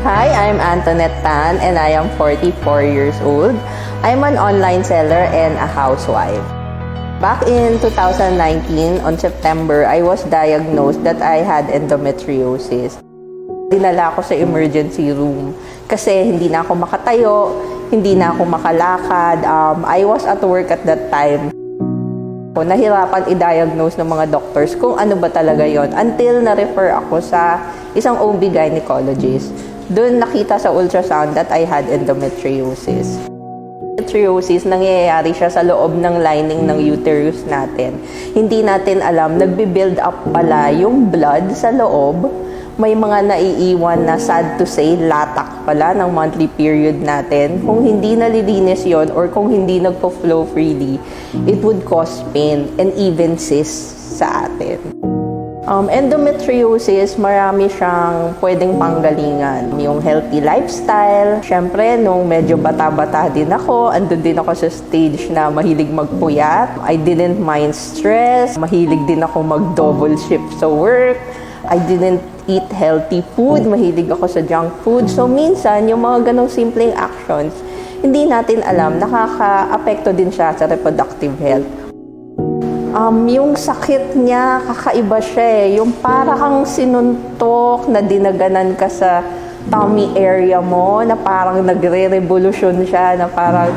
Hi, I'm Antoinette Tan and I am 44 years old. I'm an online seller and a housewife. Back in 2019, on September, I was diagnosed that I had endometriosis. Dinala ako sa emergency room kasi hindi na ako makatayo, hindi na ako makalakad. I was at work at that time. Nahirapan i-diagnose ng mga doctors kung ano ba talaga yon until na-refer ako sa isang OB gynecologist. Doon nakita sa ultrasound that I had endometriosis. Endometriosis, nangyayari siya sa loob ng lining ng uterus natin. Hindi natin alam, nagbi-build up pala yung blood sa loob. May mga naiiwan na, sad to say, latak pala ng monthly period natin. Kung hindi nalilinis yon or kung hindi nagpo-flow freely, it would cause pain and even cysts sa atin. Endometriosis, marami siyang pwedeng panggalingan. Yung healthy lifestyle. Siyempre, nung medyo bata-bata din ako, andun din ako sa stage na mahilig magpuyat. I didn't mind stress. Mahilig din ako mag-double shift sa work. I didn't eat healthy food. Mahilig ako sa junk food. So, minsan, yung mga ganong simpleng actions, hindi natin alam, nakaka-apekto din siya sa reproductive health. Yung sakit niya, kakaiba siya eh. Yung para kang sinuntok na dinaganan ka sa tummy area mo, na parang nagre-revolution siya, na parang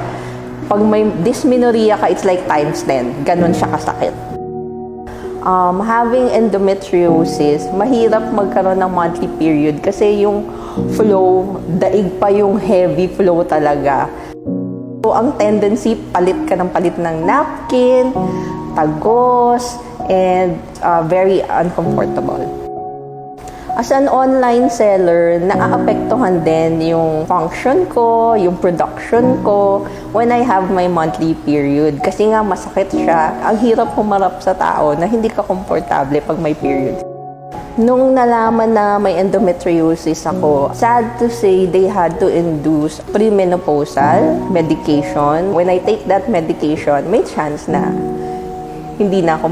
pag may dysmenorrhea ka, it's like times 10. Ganon siya kasakit. Having endometriosis, mahirap magkaroon ng monthly period kasi yung flow, daig pa yung heavy flow talaga. So, ang tendency, palit ka ng palit ng napkin, tagos, and very uncomfortable. As an online seller, naaapektuhan din yung function ko, yung production ko when I have my monthly period. Kasi nga masakit siya, ang hirap humarap sa tao na hindi ka komportable pag may period. Nung nalaman na may endometriosis ako, sad to say, they had to induce premenopausal medication. When I take that medication, may chance na hindi na ako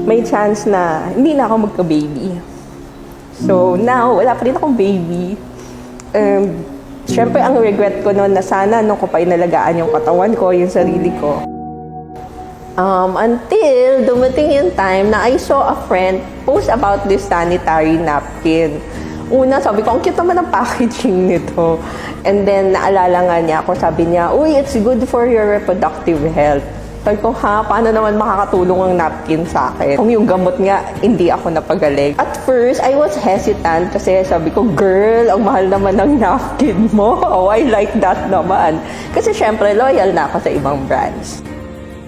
may chance na hindi na ako magka-baby. So now, wala pa rin akong baby. Siyempre, ang regret ko noon na sana nung ko pa inalagaan yung katawan ko, yung sarili ko. Until dumating yung time na I saw a friend post about this sanitary napkin. Una, sabi ko, ang cute naman ang packaging nito. And then, naalala nga niya ako, sabi niya, uy, it's good for your reproductive health. Sabi ko, paano naman makakatulong ang napkin sa akin? Kung yung gamot nga, hindi ako napagaling. At first, I was hesitant kasi sabi ko, girl, ang mahal naman ng napkin mo. Oh, I like that naman. Kasi syempre, loyal na ako sa ibang brands.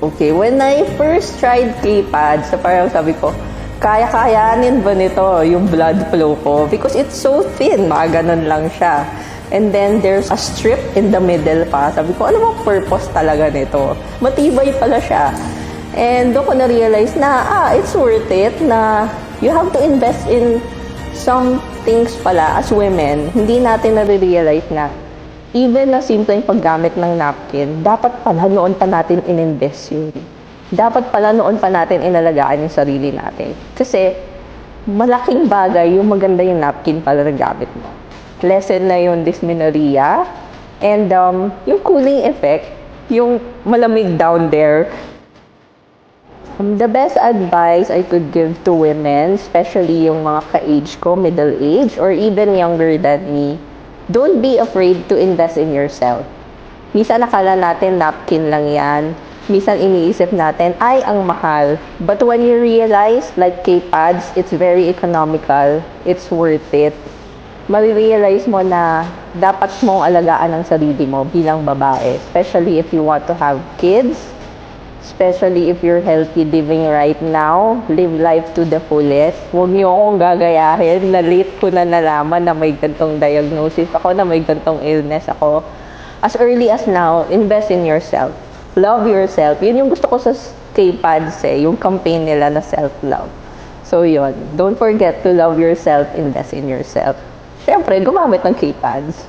Okay, when I first tried K-Pads, parang sabi ko, kaya-kayanin ba nito yung blood flow ko? Because it's so thin, mga ganun lang siya. And then, there's a strip in the middle pa. Sabi ko, ano bang purpose talaga nito? Matibay pala siya. And doon ko na-realize na, it's worth it na you have to invest in some things pala as women. Hindi natin na-realize na even na simpleng paggamit ng napkin, dapat pala noon pa natin in-invest yun. Dapat pala noon pa natin inalagaan yung sarili natin. Kasi, malaking bagay yung maganda yung napkin pala na gamit mo. Lessen na yung dysmenorrhea and yung cooling effect, yung malamig down there. The best advice I could give to women, especially yung mga ka-age ko, middle age, or even younger than me, don't be afraid to invest in yourself. Minsan nakala natin napkin lang yan. Minsan iniisip natin, ay, ang mahal. But when you realize, like K-Pads, it's very economical, it's worth it. Marirealize mo na dapat mong alagaan ang sarili mo bilang babae. Especially if you want to have kids. Especially if you're healthy living right now. Live life to the fullest. Huwag niyo akong gagayahin na late ko na nalaman na may gantong diagnosis ako, na may gantong illness ako. As early as now, invest in yourself. Love yourself. Yun yung gusto ko sa K-Pads yung campaign nila na self-love. So yun, don't forget to love yourself, invest in yourself. Siyempre, gumamit ng K-Pads.